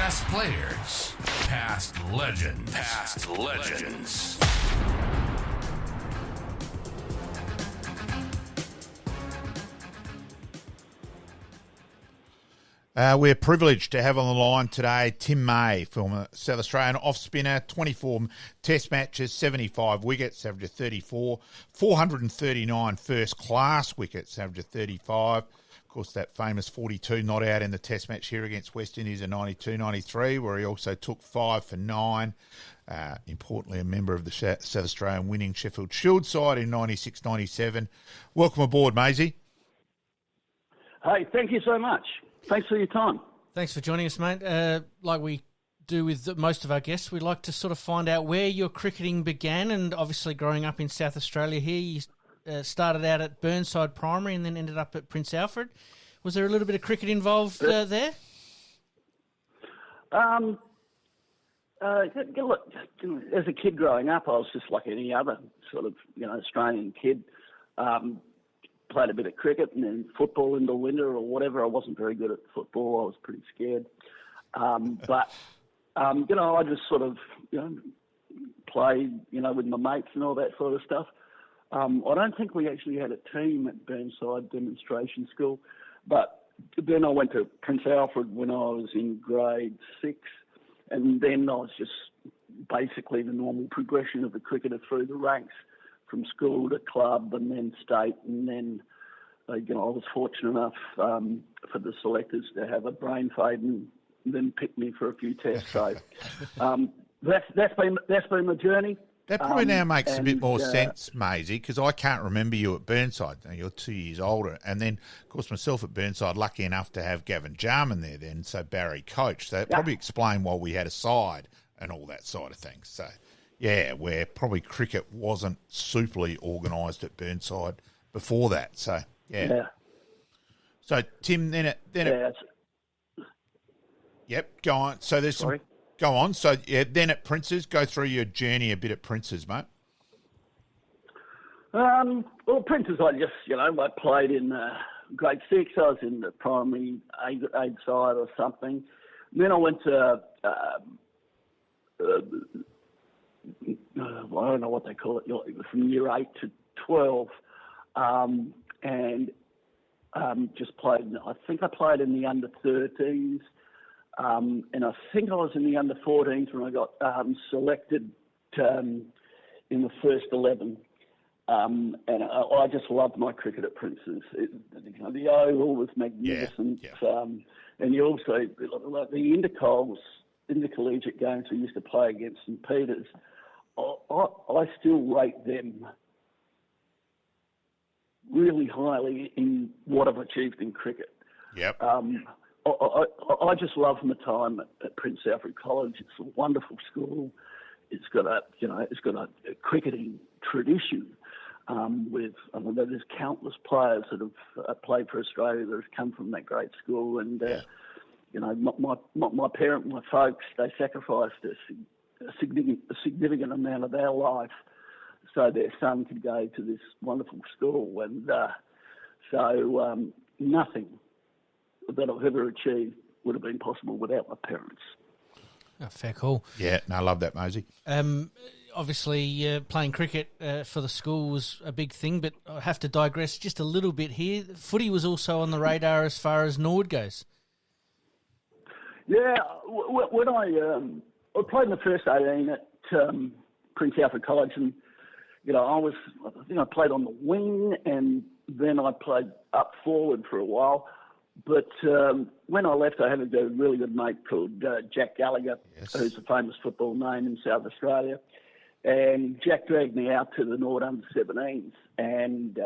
Past players, past legends, past legends. We're privileged to have on the line today Tim May, former South Australian off-spinner, 24 test matches, 75 wickets, average of 34, 439 first-class wickets, average of 35. Of course, that famous 42 not out in the test match here against West Indies in 92-93, where he also took 5 for 9. Importantly, a member of the South Australian winning Sheffield Shield side in 96-97. Welcome aboard, Maisie. Hey, thank you so much. Thanks for your time. Thanks for joining us, mate. Like we do with most of our guests, we like to sort of find out where your cricketing began, and obviously growing up in South Australia here, you started out at Burnside Primary and then ended up at Prince Alfred. Was there a little bit of cricket involved there? Look, as a kid growing up, I was just like any other sort of, Australian kid. Played a bit of cricket and then football in the winter or whatever. I wasn't very good at football. I was pretty scared. But I just sort of, played, with my mates and all that sort of stuff. I don't think we actually had a team at Burnside Demonstration School, but then I went to Prince Alfred when I was in grade 6, and then I was just basically the normal progression of the cricketer through the ranks, from school to club and then state, and then I was fortunate enough for the selectors to have a brain fade and then pick me for a few tests. So that's been the journey. That probably now makes a bit more sense, Maisie, because I can't remember you at Burnside. Now, you're 2 years older. And then, of course, myself at Burnside, lucky enough to have Gavin Jarman there then, so Barry coached. So that probably explained why we had a side and all that side of things. So, yeah, where probably cricket wasn't superly organised at Burnside before that. So, yeah. So, Tim, yep, go on. So there's some... Go on. So, then at Prince's, go through your journey a bit at Prince's, mate. Well, Prince's, I played in grade 6. I was in the primary aid side or something. Then I went to, I don't know what they call it, from year 8 to 12, and just played, I think I played in the under-13s. And I think I was in the under-14s when I got selected in the first 11. And I just loved my cricket at Prince's. The oval was magnificent. Yeah. And you also, like the intercollegiate games we used to play against St Peter's, I still rate them really highly in what I've achieved in cricket. Yep. I just love my time at Prince Alfred College. It's a wonderful school. It's got a cricketing tradition. There's countless players that have played for Australia that have come from that great school. And my folks, they sacrificed a significant amount of their life so their son could go to this wonderful school. And so nothing that I've ever achieved would have been possible without my parents. Oh, fair call. Yeah, no, I love that, Mosey. Obviously, playing cricket for the school was a big thing, but I have to digress just a little bit here. Footy was also on the radar as far as Nord goes. Yeah, when I played in the first 18 at Prince Alfred College, and I think I played on the wing, and then I played up forward for a while. But when I left, I had a really good mate called Jack Gallagher, who's a famous football name in South Australia. And Jack dragged me out to the Nord under-17s, and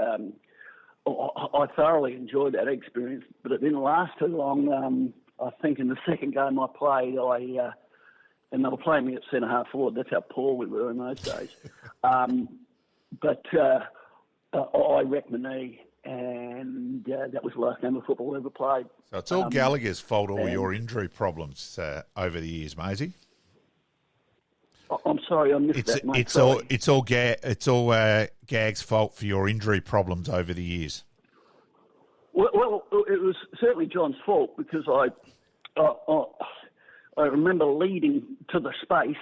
I thoroughly enjoyed that experience. But it didn't last too long. I think in the second game I played, and they were playing me at centre-half forward. That's how poor we were in those days. But I wrecked my knee. And that was the last game of football I ever played. So it's all Gallagher's fault, all your injury problems over the years, Maisie. I'm sorry, I missed that, mate. It's all Gag's fault for your injury problems over the years. Well, it was certainly John's fault because I I remember leading to the space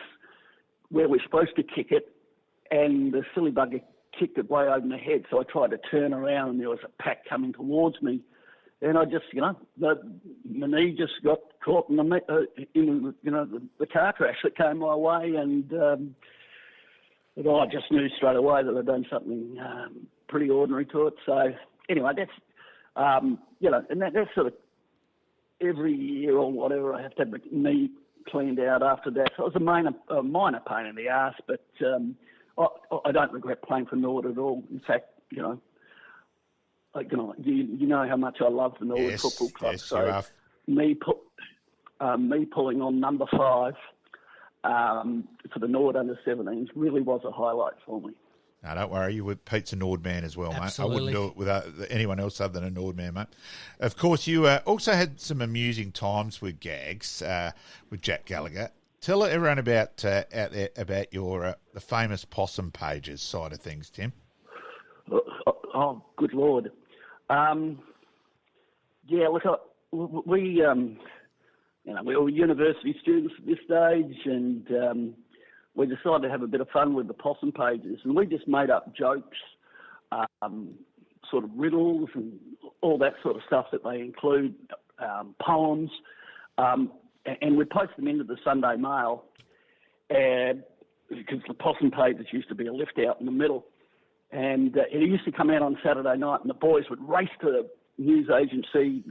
where we're supposed to kick it, and the silly bugger kicked it way over my head. So I tried to turn around, and there was a pack coming towards me, and I just, my knee just got caught in the car crash that came my way, and I just knew straight away that I'd done something pretty ordinary to it. So anyway, that's and that's sort of every year or whatever. I have to have my knee cleaned out after that. So it was a minor pain in the ass, but I don't regret playing for Nord at all. In fact, you know how much I love the Nord Football Club. Yes, so you are. me pulling on number 5 for the Nord under-17s really was a highlight for me. No, don't worry. Pete's a Nord man as well, Absolutely. mate. I wouldn't do it with anyone else other than a Nord man, mate. Of course, you also had some amusing times with Gags, with Jack Gallagher. Tell everyone about out there about your the famous possum pages side of things, Tim. Oh, good Lord. Look, we were university students at this stage, and we decided to have a bit of fun with the possum pages, and we just made up jokes, sort of riddles and all that sort of stuff that they include, poems, and we post them into the Sunday Mail, because the possum pages used to be a lift out in the middle, and it used to come out on Saturday night, and the boys would race to the news agency,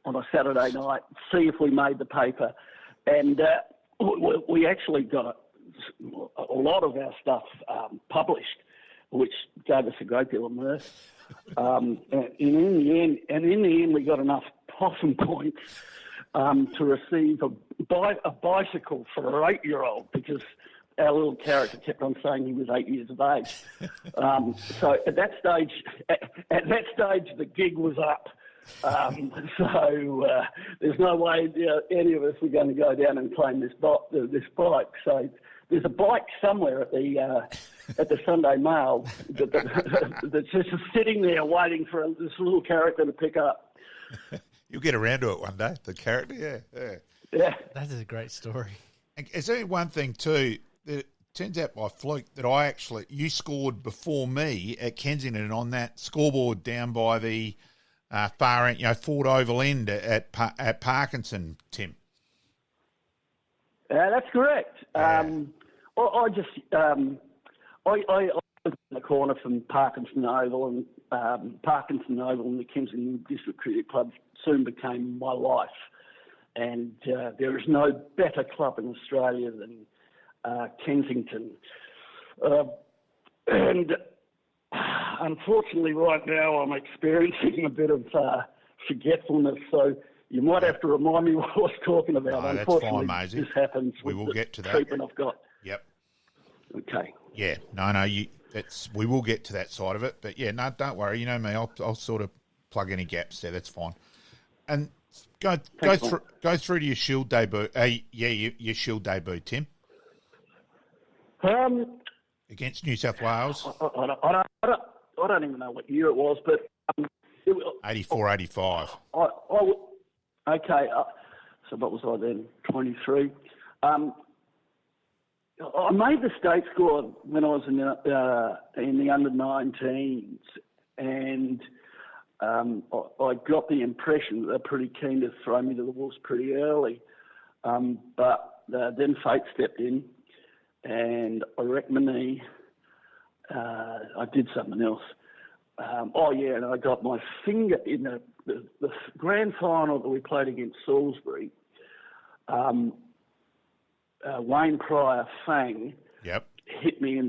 on a Saturday night, see if we made the paper, and we actually got a lot of our stuff published, which gave us a great deal of mirth. And in the end, we got enough possum points to receive a bicycle for an 8-year-old, because our little character kept on saying he was 8 years of age. So at that stage, the gig was up. So there's no way any of us were going to go down and claim this bike. So there's a bike somewhere at the Sunday Mail that's just sitting there waiting for this little character to pick up. You'll get around to it one day, the character, Yeah. That is a great story. Is there one thing too? It turns out by fluke that you scored before me at Kensington on that scoreboard down by the far end, Ford Oval end at Parkinson, Tim. That's correct. Yeah. I was in the corner from Parkinson Oval, and Parkinson Oval and the Kensington District Cricket Club soon became my life. And there is no better club in Australia than Kensington. And unfortunately, right now I'm experiencing a bit of forgetfulness, so you might have to remind me what I was talking about. No, Unfortunately, that's fine, Maisie. this happens. We with will get to that. Treatment I've got. Yep. Okay. Yeah. No. We will get to that side of it, but yeah, no, don't worry. You know me, I'll sort of plug any gaps there. That's fine. And go through to your Shield debut. Your Shield debut, Tim. Against New South Wales. I don't even know what year it was, but 84, 85. Okay. So what was I then? 23. I made the state score when I was in the under-19s, and I got the impression that they're pretty keen to throw me to the wolves pretty early. But then fate stepped in, and I wrecked my knee. I did something else. And I got my finger in the grand final that we played against Salisbury. Wayne Pryor Fang hit me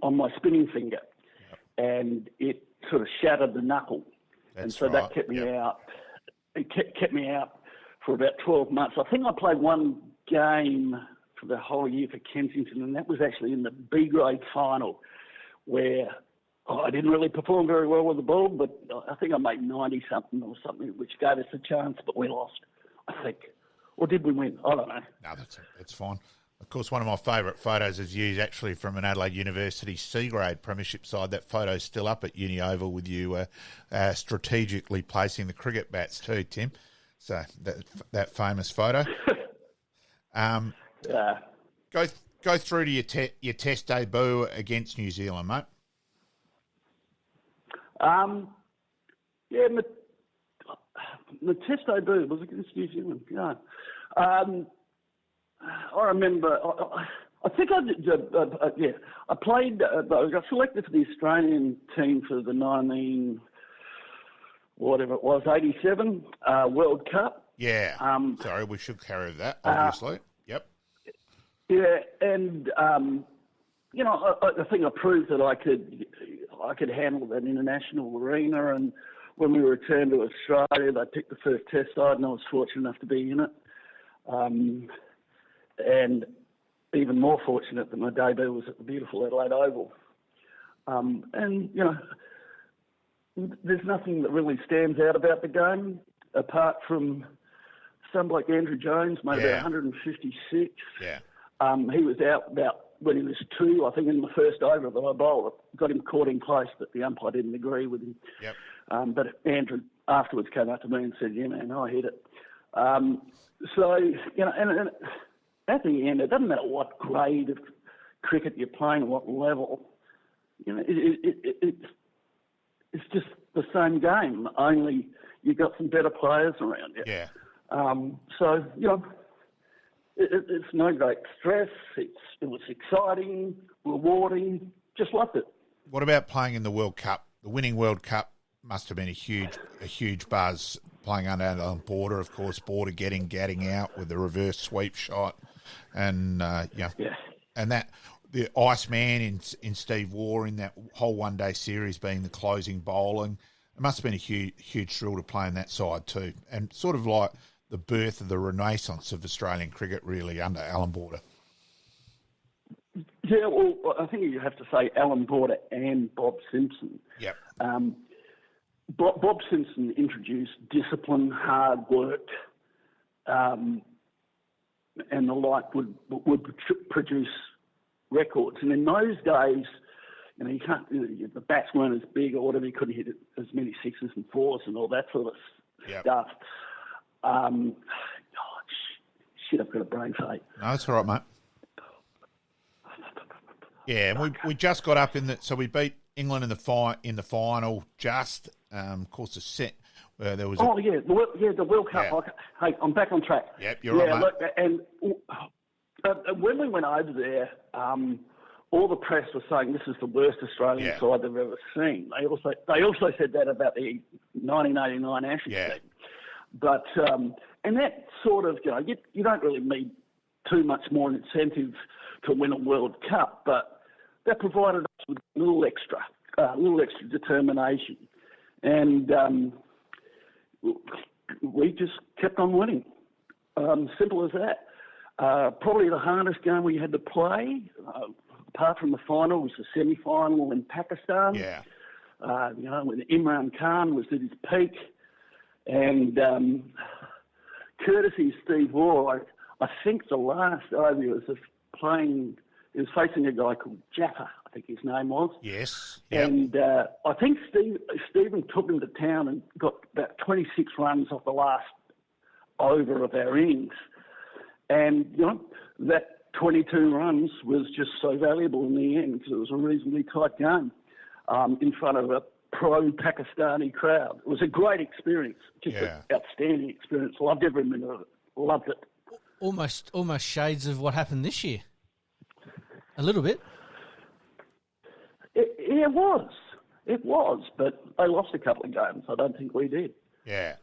on my spinning finger, and it sort of shattered the knuckle. That kept me out. It kept me out for about 12 months. I think I played one game for the whole year for Kensington, and that was actually in the B grade final, where I didn't really perform very well with the ball, but I think I made 90-something or something, which gave us a chance, but we lost, I think. Or did we win? I don't know. No, that's fine. Of course, one of my favourite photos is you actually from an Adelaide University C-grade premiership side. That photo's still up at Uni Oval with you strategically placing the cricket bats too, Tim. So that famous photo. Yeah. Go through to your Test debut against New Zealand, mate. Yeah, the Test debut was against New Zealand. Yeah. I remember. I think I did. I played. I got selected for the Australian team for the 87 World Cup. Yeah. Sorry, we should carry that. Obviously. Yep. Yeah, and I think I proved that I could handle that international arena. And when we returned to Australia, they picked the first Test side, and I was fortunate enough to be in it. And even more fortunate that my debut was at the beautiful Adelaide Oval. And there's nothing that really stands out about the game apart from some like Andrew Jones made about 156. Yeah. He was out about when he was 2, I think, in the first over that I bowled. Got him caught in place, but the umpire didn't agree with him. Yep. But Andrew afterwards came up to me and said, "Yeah, man, I hit it." So, and at the end, it doesn't matter what grade of cricket you're playing, what level. It's just the same game, only you've got some better players around you. Yeah. So, it's no great stress. It was exciting, rewarding, just loved it. What about playing in the World Cup? The winning World Cup must have been a huge buzz. Playing under Alan Border, of course, Border getting out with the reverse sweep shot, and and that the Iceman in Steve Waugh in that whole one-day series being the closing bowling. It must have been a huge thrill to play on that side too, and sort of like the birth of the renaissance of Australian cricket, really, under Alan Border. Yeah, well, I think you have to say Alan Border and Bob Simpson. Yep. Bob Simpson introduced discipline, hard work, and the like would produce records. And in those days, you can't. The bats weren't as big or whatever. You couldn't hit as many sixes and fours and all that sort of stuff. Shit, I've got a brain fade. No, that's all right, mate. Yeah, and we just got up so we beat England in the final. Just, of course, the set where there was. The World Cup. Yeah. Hey, I'm back on track. Yep, you're right, mate. Look, and when we went over there, all the press was saying this is the worst Australian side they've ever seen. They also said that about the 1989 Ashes team. But and that sort of you don't really need too much more incentive to win a World Cup, but that provided us with a little extra determination, and we just kept on winning. Simple as that. Probably the hardest game we had to play, apart from the final, was the semi-final in Pakistan. Yeah. When Imran Khan was at his peak, and courtesy Steve Waugh, I think the last over was playing. He was facing a guy called Jaffa, I think his name was. Yes. Yep. And I think Stephen took him to town and got about 26 runs off the last over of our innings. And, that 22 runs was just so valuable in the end because it was a reasonably tight game in front of a pro-Pakistani crowd. It was a great experience, just an outstanding experience. Loved every minute of it. Loved it. Almost shades of what happened this year. A little bit. It was, but they lost a couple of games. I don't think we did. Yeah.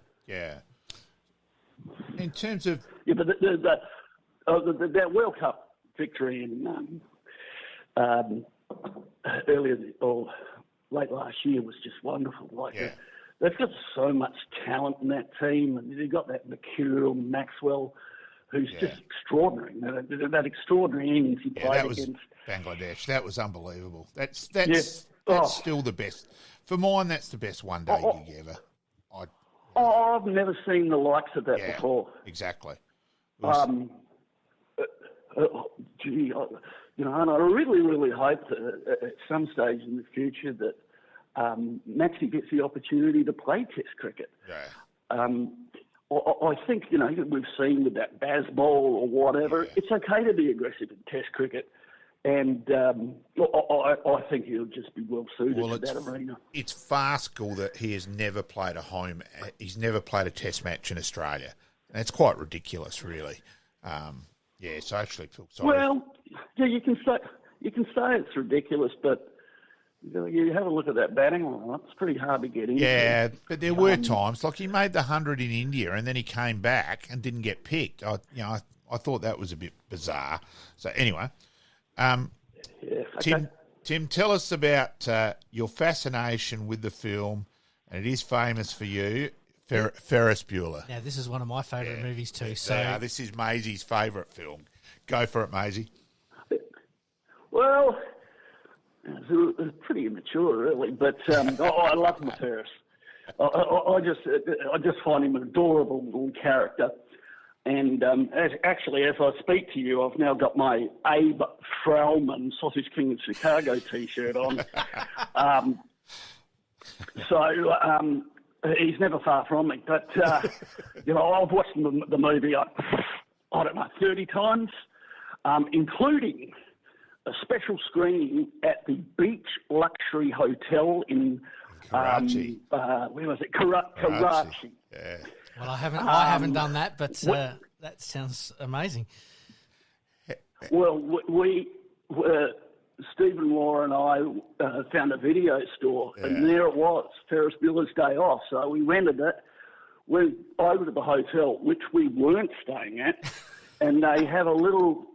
In terms of... Yeah, but that World Cup victory in earlier or late last year was just wonderful. They've got so much talent in that team, and they've got that mercurial Maxwell, who's just extraordinary. That extraordinary innings he played against Bangladesh. That was unbelievable. That's still the best. For mine, that's the best one-day gig ever. I've never seen the likes of that before. Exactly. And I really, really hope that at some stage in the future that Maxie gets the opportunity to play Test cricket. Yeah. I think, we've seen with that Bazball or whatever, it's okay to be aggressive in Test cricket. And I think he'll just be well suited to that arena. It's farcical that he has never played he's never played a Test match in Australia. And it's quite ridiculous, really. So I actually feel sorry. Well, yeah, you can say it's ridiculous, but you have a look at that batting line. It's pretty hard to get into. Yeah, but there were times, like he made the 100 in India and then he came back and didn't get picked. I thought that was a bit bizarre. So anyway, okay. Tim, tell us about your fascination with the film, and it is famous for you, Ferris Bueller. Now, this is one of my favourite movies too. This is Maisie's favourite film. Go for it, Maisie. Well, it's pretty immature, really, but I love my Ferris. I just find him an adorable little character. And as I speak to you, I've now got my Abe Frowman Sausage King of Chicago T-shirt on. He's never far from me. But, I've watched the movie, I don't know, 30 times, including a special screening at the Beach Luxury Hotel in Karachi. Where was it? Karachi. Yeah. Well, I haven't done that, but that sounds amazing. Well, we Stephen Law and I found a video store, and there it was, Ferris Bueller's Day Off. So we rented it, went over to the hotel, which we weren't staying at, and they have a little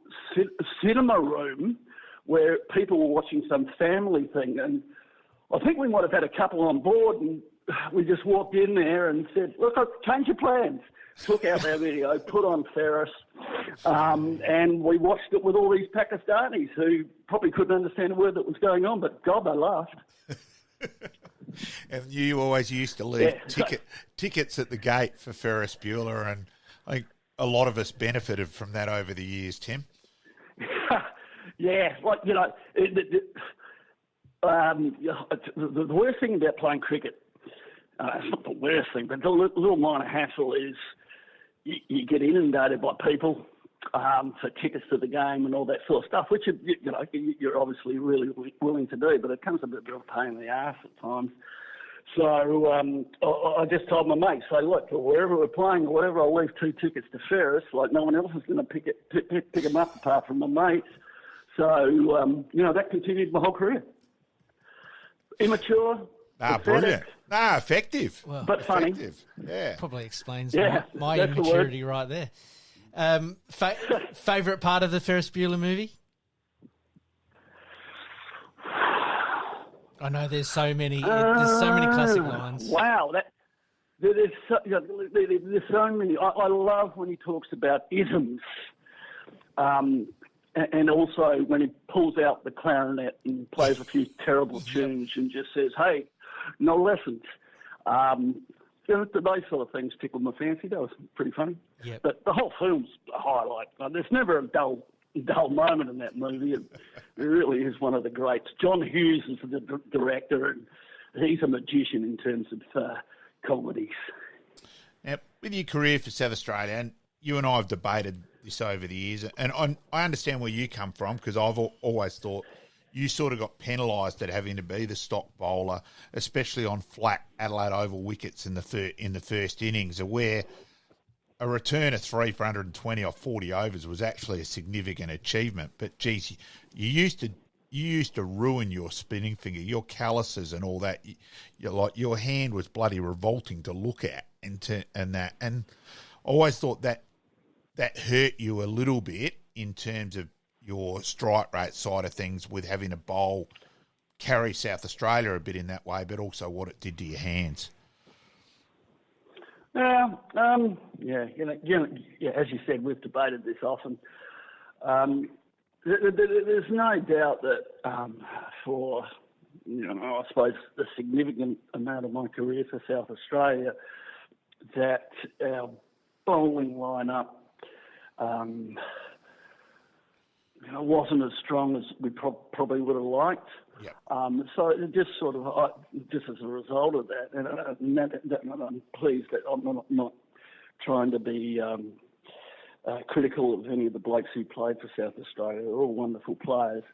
cinema room where people were watching some family thing. And I think we might have had a couple on board, and we just walked in there and said, look, change your plans. Took out our video, put on Ferris, and we watched it with all these Pakistanis who probably couldn't understand a word that was going on, but God, they laughed. And you always used to leave tickets at the gate for Ferris Bueller, and I think a lot of us benefited from that over the years, Tim. Yeah, the worst thing about playing cricket, it's not the worst thing, but the little minor hassle is you get inundated by people for tickets to the game and all that sort of stuff, which you're obviously really willing to do, but it comes a bit of a pain in the arse at times. So I just told my mate, say, look, wherever we're playing or whatever, I'll leave 2 tickets to Ferris. Like no one else is going to pick them up apart from my mates. So that continued my whole career. Immature. Brilliant. Effective. Well, but funny. Yeah. Probably explains my immaturity right there. Favourite part of the Ferris Bueller movie? I know there's so many. There's so many classic lines. Wow, there's so many. I love when he talks about isms, and also when he pulls out the clarinet and plays a few terrible tunes and just says, "Hey, no lessons." Those sort of things tickle my fancy. That was pretty funny. Yep. But the whole film's a highlight. There's never a dull moment in that movie. It really is one of the greats. John Hughes is the director, and he's a magician in terms of comedies. Now, with your career for South Australia, and you and I have debated this over the years, and I understand where you come from, because I've always thought you sort of got penalised at having to be the stock bowler, especially on flat Adelaide Oval wickets in the first innings, where a return of 3 for 120 off 40 overs was actually a significant achievement. But geez, you used to ruin your spinning finger, your calluses and all that. Your hand was bloody revolting to look at, and I always thought that hurt you a little bit in terms of your strike rate side of things, with having to bowl, carry South Australia a bit in that way, but also what it did to your hands. As you said, we've debated this often. There's no doubt that for, I suppose, a significant amount of my career for South Australia, that our bowling lineup wasn't as strong as we probably would have liked. Yep. So it just sort of, just as a result of that, and I'm pleased that I'm not trying to be critical of any of the blokes who played for South Australia. They're all wonderful players.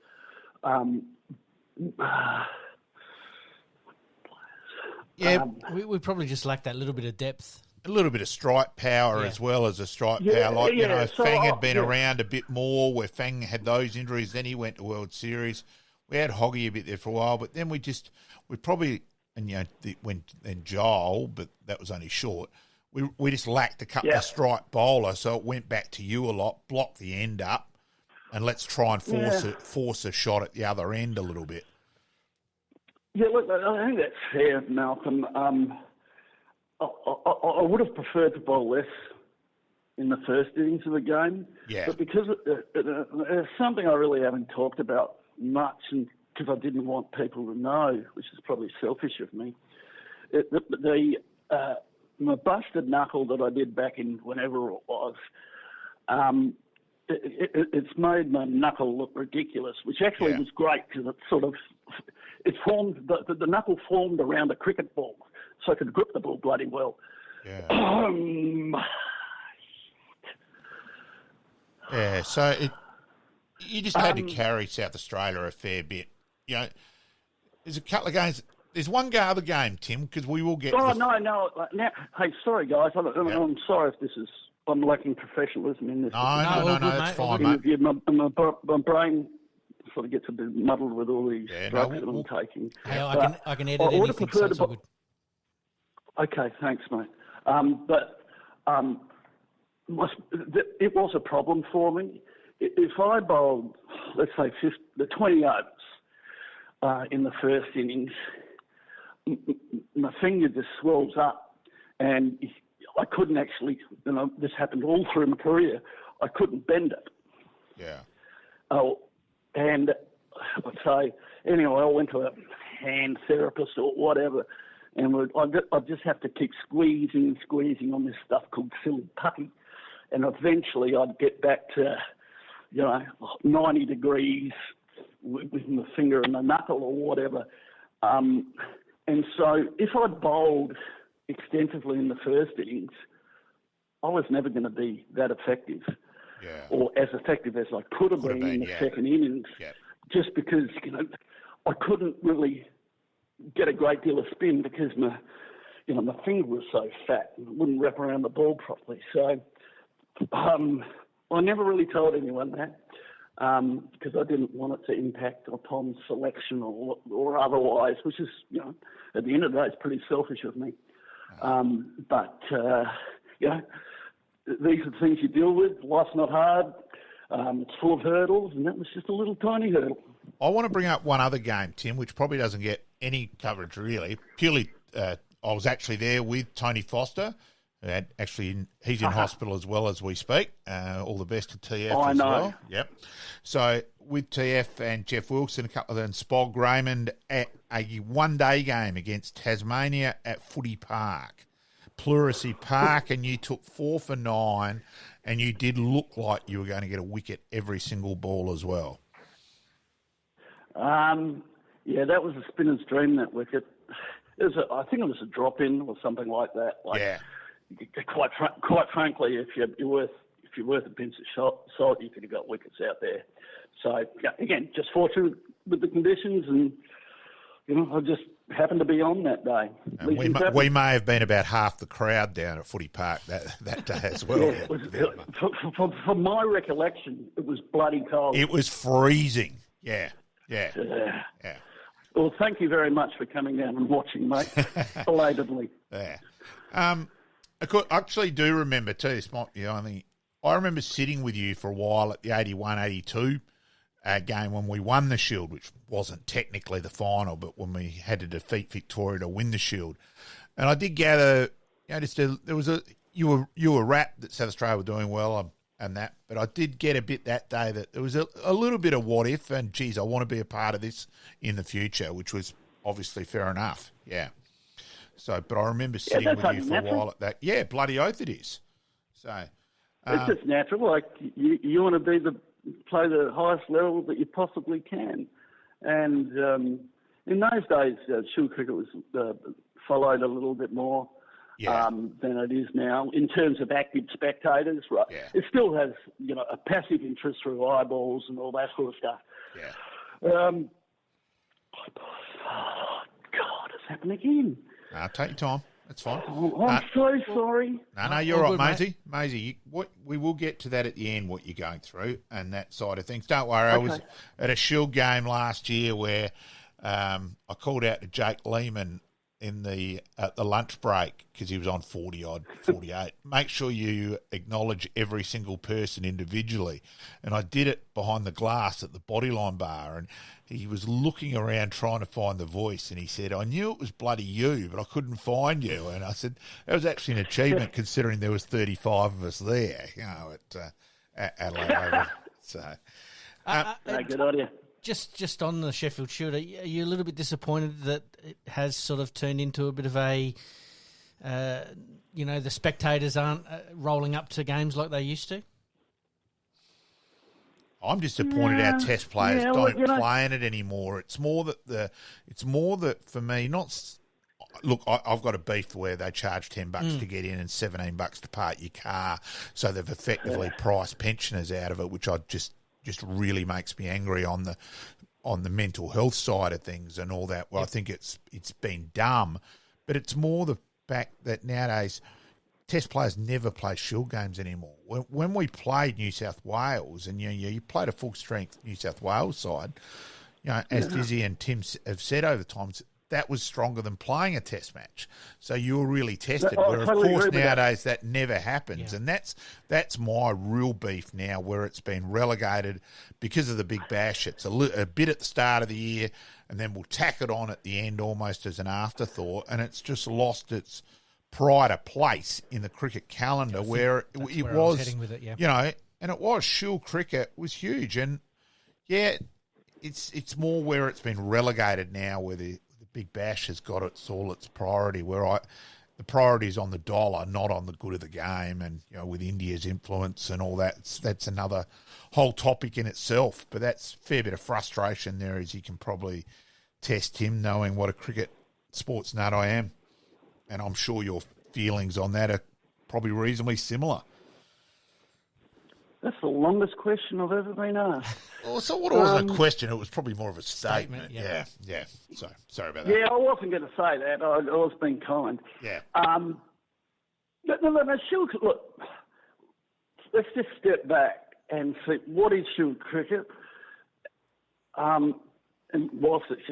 We probably just lack that little bit of depth. A little bit of strike power as well as a strike power. Like, so Fang had been around a bit more, where Fang had those injuries, then he went to World Series. We had Hoggy a bit there for a while, but then when Joel, but that was only short, we just lacked a couple of strike bowler, so it went back to you a lot, block the end up, and let's try and force a shot at the other end a little bit. Yeah, look, I think that's fair, Malcolm. I would have preferred to bowl less in the first innings of the game. Yeah. But because it's something I really haven't talked about much, and because I didn't want people to know, which is probably selfish of me, my busted knuckle that I did back in whenever it was, it's made my knuckle look ridiculous, which actually was great because it formed, the knuckle formed around a cricket ball, so I could grip the ball bloody well. Yeah. So you just had to carry South Australia a fair bit. You know, there's a couple of games. There's one other game, Tim, because we will get... No. Now, hey, sorry, guys. I'm sorry if I'm lacking professionalism in this. No, that's fine, mate. My brain sort of gets a bit muddled with all these drugs that I'm taking. Hey, I can edit anything, so it's all good. Okay, thanks, mate. It was a problem for me. If I bowled, let's say, the 20 overs in the first innings, my finger just swells up, and I couldn't actually, this happened all through my career, I couldn't bend it. Yeah. Oh, and so anyway, I went to a hand therapist or whatever, and I'd just have to keep squeezing on this stuff called silly putty, and eventually I'd get back to, 90 degrees with my finger and my knuckle or whatever. And so if I'd bowled extensively in the first innings, I was never going to be that effective, or as effective as I could have been in the second innings, just because, I couldn't really get a great deal of spin because my finger was so fat and it wouldn't wrap around the ball properly. So I never really told anyone that because I didn't want it to impact upon selection or otherwise, which is, at the end of the day, it's pretty selfish of me. But these are the things you deal with. Life's not hard. It's full of hurdles, and that was just a little tiny hurdle. I want to bring up one other game, Tim, which probably doesn't get any coverage really. Purely, I was actually there with Tony Foster. He's in hospital as well as we speak. All the best to TF well. Yep. So with TF and Jeff Wilson, a couple of them, Spog Raymond at a one-day game against Tasmania at Footy Park, Pleurisy Park, and you took 4 for 9, and you did look like you were going to get a wicket every single ball as well. That was a spinner's dream, that wicket. I think it was a drop-in or something like that. Quite frankly, if you're worth a pinch of salt, you could have got wickets out there. So again, just fortunate with the conditions, and I just happened to be on that day. We may have been about half the crowd down at Footy Park that day as well. For my recollection, it was bloody cold. It was freezing. Yeah. Well, thank you very much for coming down and watching, mate. Belatedly. Yeah. I actually do remember too. This might be the only. I remember sitting with you for a while at the 81-82 game when we won the Shield, which wasn't technically the final, but when we had to defeat Victoria to win the Shield. And I did gather, you were rapt that South Australia were doing well and that, but I did get a bit that day that there was a little bit of what if, and geez, I want to be a part of this in the future, which was obviously fair enough. Yeah. So, but I remember sitting with you for a while at that. Yeah, bloody oath it is. So it's just natural. Like you want to play the highest level that you possibly can, and in those days, Shield cricket was followed a little bit more. than it is now in terms of active spectators. Right, it still has a passive interest through eyeballs and all that sort of stuff. Oh God, it's happened again. Take your time. That's fine. I'm so sorry. No, you're right, Maisie. Maisie, we will get to that at the end, what you're going through and that side of things. Don't worry. Okay. I was at a Shield game last year where I called out to Jake Lehman at the lunch break because he was on 40-odd, 48. Make sure you acknowledge every single person individually. And I did it behind the glass at the Bodyline bar, and he was looking around trying to find the voice, and he said, I knew it was bloody you, but I couldn't find you. And I said, that was actually an achievement considering there was 35 of us there, at Adelaide Oval. So, good idea. Just on the Sheffield Shield, are you a little bit disappointed that it has sort of turned into a bit of a, the spectators aren't rolling up to games like they used to? I'm disappointed our Test players don't play in it anymore. It's more that for me, look, I've got a beef where they charge $10 to get in and $17 to park your car, so they've effectively priced pensioners out of it, which I just really makes me angry on the mental health side of things and all that. Well, I think it's been dumb, but it's more the fact that nowadays Test players never play Shield games anymore. When we played New South Wales, and you played a full strength New South Wales side, as Dizzy and Tim have said over time, that was stronger than playing a Test match. So you were really tested. Where of course nowadays that never happens, and that's my real beef now, where it's been relegated because of the Big Bash. It's a bit at the start of the year, and then we'll tack it on at the end almost as an afterthought, and it's just lost its pride of place in the cricket calendar where it was heading with it, and it was Shield cricket was huge, and it's more where it's been relegated now, where the Big Bash has got its priority, where the priority is on the dollar, not on the good of the game, and with India's influence and all that, that's another whole topic in itself. But that's a fair bit of frustration there, as you can probably test him, knowing what a cricket sports nut I am. And I'm sure your feelings on that are probably reasonably similar. That's the longest question I've ever been asked. Well, so what wasn't a question, it was probably more of a statement. Yeah. So, sorry about that. Yeah, I wasn't going to say that. I was being kind. Yeah. No, Shield, look, let's just step back and see what is Shield cricket. And whilst it's,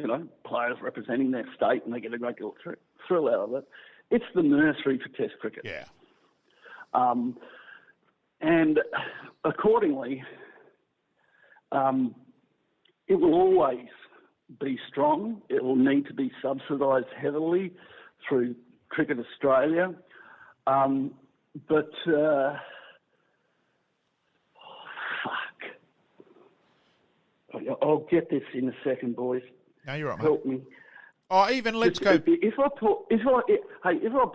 players representing their state and they get a great deal of thrill out of it, it's the nursery for Test cricket. Yeah. And accordingly, it will always be strong. It will need to be subsidised heavily through Cricket Australia. I'll get this in a second, boys. No, you're right, mate. Help me. Oh, let's go. If I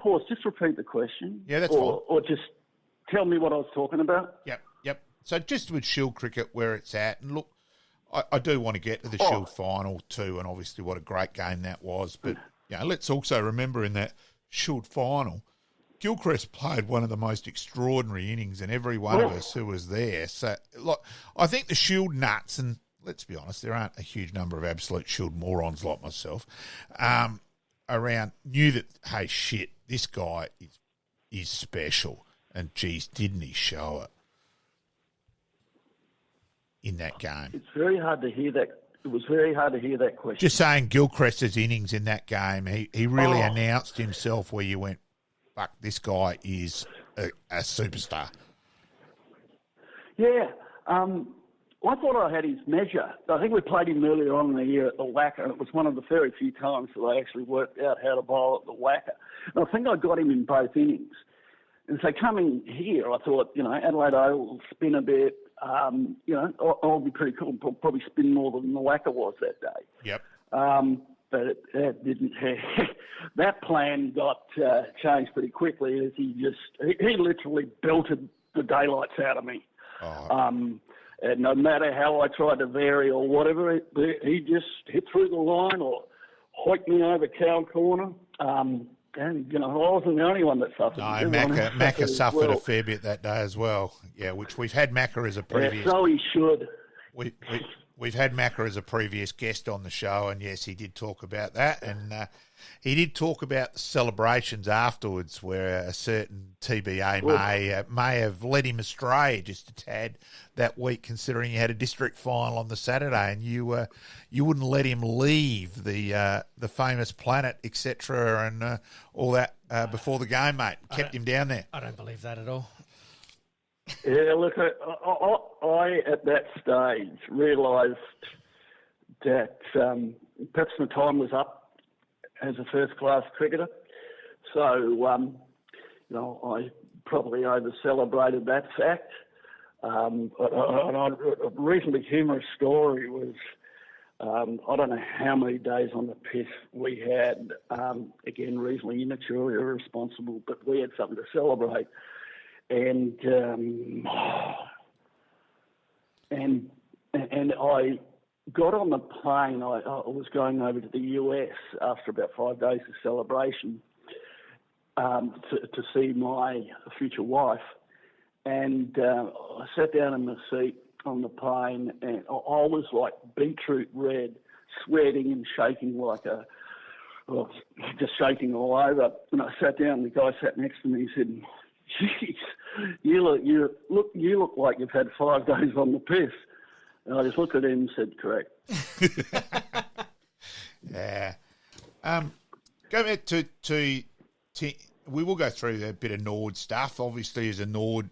pause, just repeat the question. Yeah, that's fine. Or just tell me what I was talking about. Yep. So just with Shield cricket, where it's at, and look, I do want to get to the Shield final too, and obviously what a great game that was. But let's also remember in that Shield final, Gilchrist played one of the most extraordinary innings, and every one of us who was there. So, look, I think the Shield nuts, and let's be honest, there aren't a huge number of absolute Shield morons like myself, around, knew that, hey, shit, this guy is special, and geez, didn't he show it in that game? It's very hard to hear that. It was very hard to hear that question. Just saying Gilchrist's innings in that game, he really announced himself, where you went, fuck, this guy is a superstar. Yeah. I thought I had his measure. I think we played him earlier on in the year at the Wacker, and it was one of the very few times that I actually worked out how to bowl at the Wacker. And I think I got him in both innings. And so coming here, I thought, Adelaide Oval, spin a bit, I'll be pretty cool. Probably spin more than the Wacker was that day. Yep. But it didn't. That plan got changed pretty quickly, as he literally belted the daylights out of me. And no matter how I tried to vary or whatever, he just hit through the line or hoiked me over cow corner. And, I wasn't the only one that suffered. No, Everyone else Macca as suffered well. a fair bit that day as well. Yeah, which we've had Macca as a previous. Yeah, so he should. We've had Macca as a previous guest on the show, and yes, he did talk about that, and he did talk about the celebrations afterwards, where a certain TBA may have led him astray just a tad that week, considering he had a district final on the Saturday, and you wouldn't let him leave the famous Planet, etc., and all that before the game, mate. Kept him down there. I don't believe that at all. Yeah, look, I at that stage realised that perhaps my time was up as a first-class cricketer. So, I probably over-celebrated that fact. A reasonably humorous story was, I don't know how many days on the piss we had. Again, reasonably immature, irresponsible, but we had something to celebrate. And I got on the plane. I was going over to the US after about 5 days of celebration to see my future wife. And I sat down in the seat on the plane, and I was like beetroot red, sweating and shaking just shaking all over. And I sat down, and the guy sat next to me. He said, "Jeez, you look like you've had 5 days on the piss." And I just looked at him and said, "Correct." Yeah. Go back to we will go through a bit of Nord stuff. Obviously, as a Nord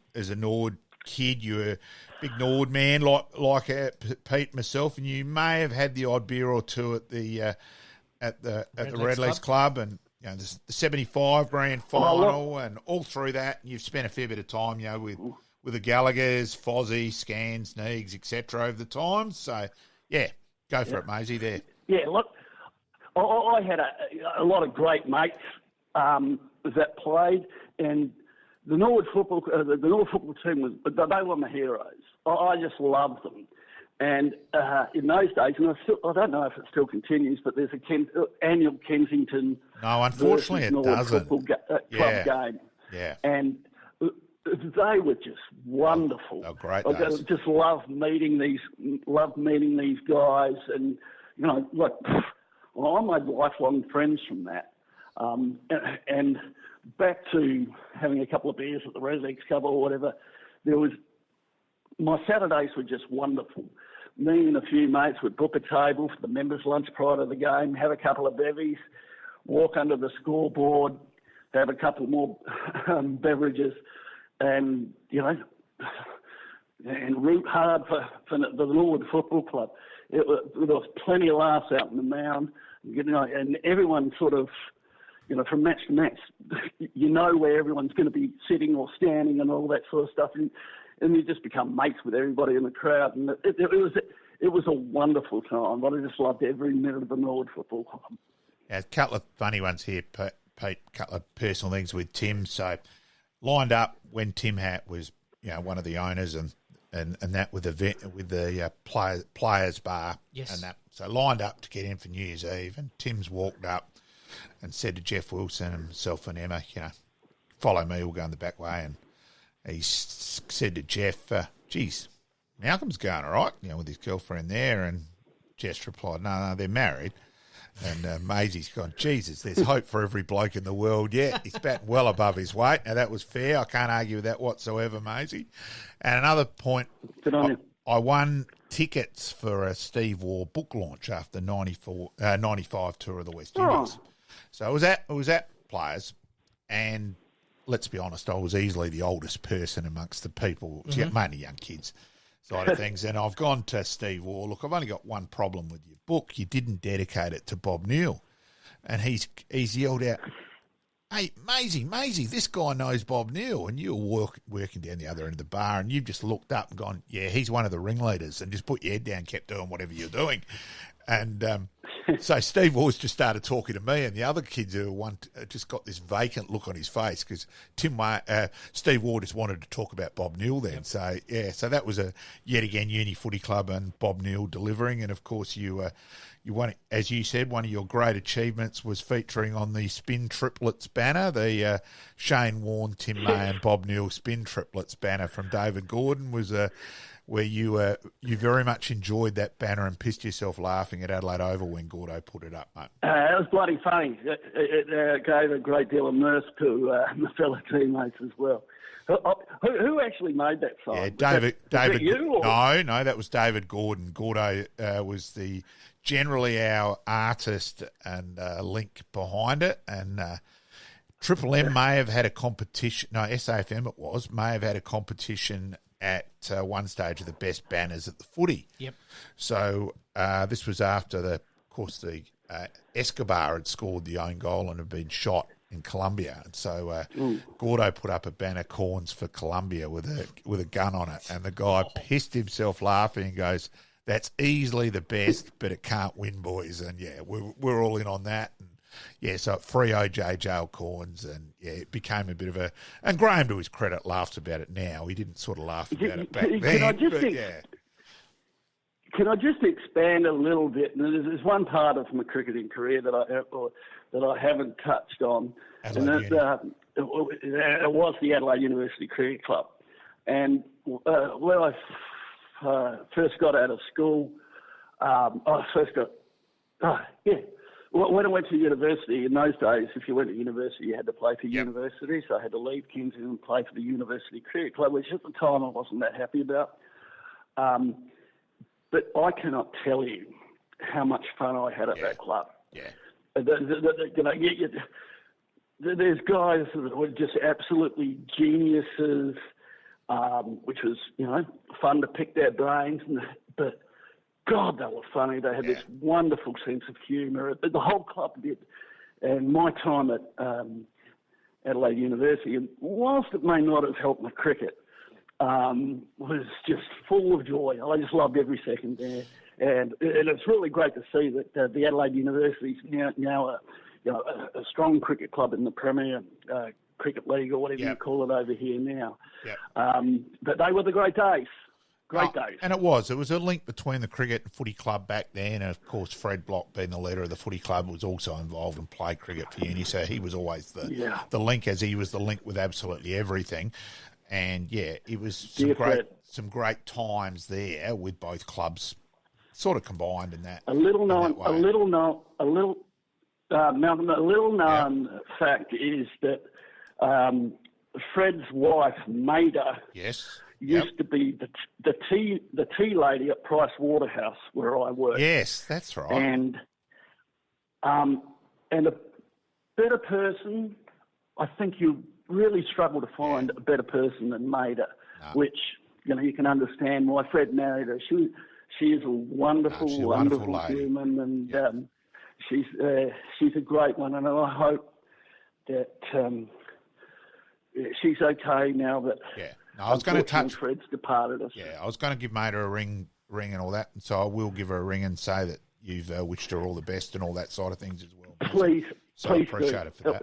kid, you're a big Nord man, like Pete, myself, and you may have had the odd beer or two at the Redleys Club, and the 75 grand final, and all through that, you've spent a fair bit of time, with the Gallaghers, Fozzie, Scans, Neegs, etc. over the time. So, yeah, go for it, Maisie. There. Yeah, look, I had a lot of great mates that played, and the Nord football team they were my heroes. I just loved them. And in those days, and I don't know if it still continues, but there's annual Kensington. No, unfortunately, it doesn't. Club game. Yeah. And they were just wonderful. Oh, great! I just loved meeting these guys, and I made lifelong friends from that. And back to having a couple of beers at the Redleys Club or whatever, my Saturdays were just wonderful. Me and a few mates would book a table for the members' lunch prior to the game, have a couple of bevies, walk under the scoreboard, have a couple more beverages, and and root hard for the Norwood Football Club. There was plenty of laughs out in the mound, and everyone sort of, from match to match, where everyone's going to be sitting or standing and all that sort of stuff, and you just become mates with everybody in the crowd, and it was a wonderful time. I just loved every minute of the Norwood Football Club. Yeah, a couple of funny ones here, Pete. A couple of personal things with Tim. So lined up when Tim Hatt was, one of the owners, and that with the players bar, yes, and that. So lined up to get in for New Year's Eve, and Tim's walked up and said to Jeff Wilson and myself and Emma, follow me, we'll go in the back way. And he said to Jeff, geez, Malcolm's going all right, with his girlfriend there. And Jeff replied, no, they're married. And Maisie's gone, Jesus, there's hope for every bloke in the world yet. He's batting well above his weight. Now, that was fair. I can't argue with that whatsoever, Maisie. And another point, I won tickets for a Steve Waugh book launch after 95 tour of the West Indies. So I was at Players, and let's be honest, I was easily the oldest person amongst the people, mainly young kids side of things. And I've gone to Steve Waugh. Look, I've only got one problem with your book. You didn't dedicate it to Bob Neill. And he's yelled out, hey, Maisie, this guy knows Bob Neill. And you were working down the other end of the bar, and you've just looked up and gone, yeah, he's one of the ringleaders, and just put your head down, kept doing whatever you're doing. And So Steve Ward's just started talking to me, and the other kids who just got this vacant look on his face because Steve Ward just wanted to talk about Bob Newell then. Yep. So that was yet again Uni Footy Club and Bob Newell delivering, and of course you won, as you said, one of your great achievements was featuring on the Spin Triplets banner, the Shane Warne, Tim May, and Bob Newell Spin Triplets banner from David Gordon was where you very much enjoyed that banner and pissed yourself laughing at Adelaide Oval when Gordo put it up, mate. It was bloody funny. It gave a great deal of mirth to my fellow teammates as well. Who actually made that sign? Yeah, David. Was it you? Or? No, that was David Gordon. Gordo was generally our artist and link behind it, and Triple M may have had a competition. No, SAFM it was may have had a competition at one stage of the best banners at the footy. Yep. So this was after the Escobar had scored the own goal and had been shot in Colombia, and so Gordo put up a banner corns for Colombia with a gun on it, and the guy pissed himself laughing and goes, "That's easily the best, but it can't win, boys." And yeah, we're all in on that. And yeah, so free OJ jail corns, and yeah, it became a bit of a. And Graham, to his credit, laughs about it now. He didn't sort of laugh about it back then. Can I just expand a little bit? And there's one part of my cricketing career that I haven't touched on, and it was the Adelaide University Cricket Club. And when I first got out of school, when I went to university, in those days, if you went to university, you had to play for university. So I had to leave Kingston and play for the University Cricket Club, which at the time I wasn't that happy about. But I cannot tell you how much fun I had at that club. Yeah. There's guys that were just absolutely geniuses, which was, fun to pick their brains. But, God, they were funny. They had this wonderful sense of humour. The whole club did. And my time at Adelaide University, and whilst it may not have helped my cricket, was just full of joy. I just loved every second there. And it's really great to see that the Adelaide University is now a strong cricket club in the Premier Cricket League, or whatever you call it over here now. Yep. But they were the great days. Great days. And it was a link between the cricket and footy club back then. And, of course, Fred Block, being the leader of the footy club, was also involved and played cricket for uni. So he was always the link, as he was the link with absolutely everything. And, yeah, it was some great times there with both clubs sort of combined in that. A little known fact is that Fred's wife, Maida, used to be the tea lady at Price Waterhouse where I worked. Yes, that's right. And a better person, I think you really struggle to find a better person than Maida, which, you can understand why Fred married her. She is a wonderful human, and she's a great one, and I hope that she's okay now that I was going to touch Fred's departed us. Yeah, I was going to give Maida a ring and all that, and so I will give her a ring and say that you've wished her all the best and all that side of things as well. Please, so I appreciate it for that.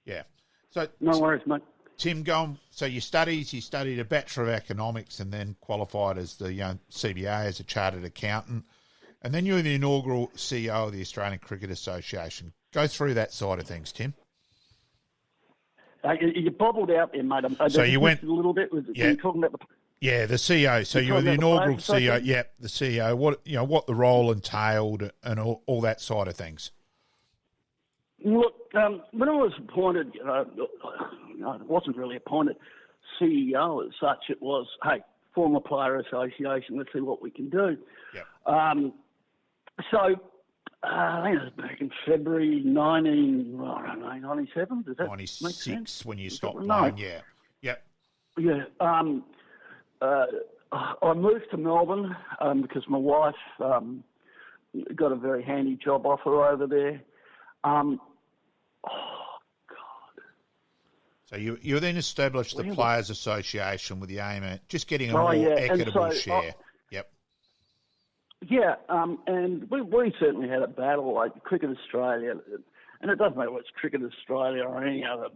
Yeah. So no worries, mate. Tim, so you studied a Bachelor of Economics and then qualified as the CBA as a Chartered Accountant. And then you were the inaugural CEO of the Australian Cricket Association. Go through that side of things, Tim. You bobbled out there, mate. So you went a little bit. Were you talking about the CEO. So you were the inaugural CEO. Yep, the CEO. What the role entailed and all that side of things. Look, when I was appointed, I wasn't really appointed CEO as such. It was, hey, form a player association. Let's see what we can do. Yep. So I think it was back in February 1997. Does that 96 make sense? When you stopped playing, yeah. Yep. Yeah. I moved to Melbourne because my wife got a very handy job offer over there. So you then established the Players Association with the aim at just getting a more equitable share. Yeah, and we certainly had a battle, like Cricket Australia, and it doesn't matter whether it's Cricket Australia or any other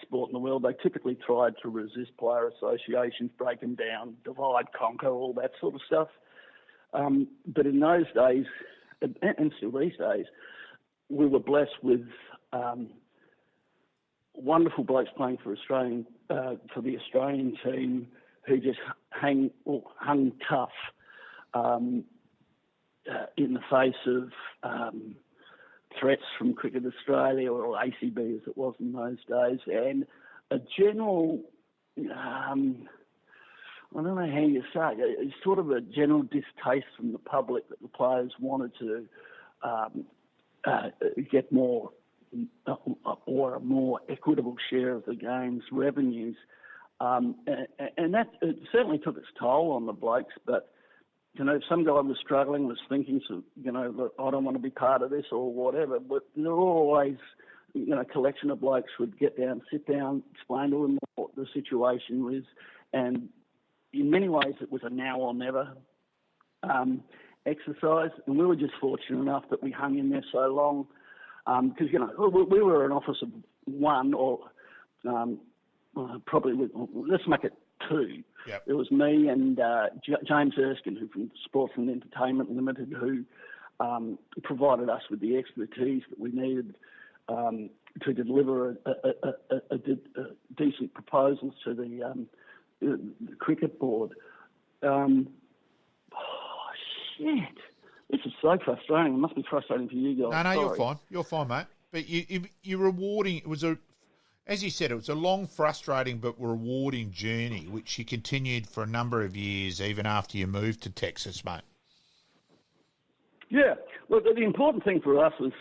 sport in the world. They typically tried to resist player associations, break them down, divide, conquer, all that sort of stuff. But in those days, and still these days, we were blessed with wonderful blokes playing for the Australian team who just hung tough in the face of threats from Cricket Australia, or ACB as it was in those days, and a general, I don't know how you say it, sort of a general distaste from the public that the players wanted to get more or a more equitable share of the game's revenues. And that it certainly took its toll on the blokes, but if some guy was struggling, was thinking, look, I don't want to be part of this or whatever, but there were always, a collection of blokes would get down, sit down, explain to them what the situation was, and in many ways it was a now or never exercise, and we were just fortunate enough that we hung in there so long, because, we were an office of one, or probably, let's make it two. Yep. It was me and James Erskine, who from Sports and Entertainment Limited, who provided us with the expertise that we needed to deliver a decent proposals to the cricket board. Shit. This is so frustrating. It must be frustrating for you guys. No, Sorry. you're fine. You're fine, mate. But you're rewarding. It was as you said, it was a long, frustrating but rewarding journey, which you continued for a number of years, even after you moved to Texas, mate. Yeah. Well, the important thing for us was,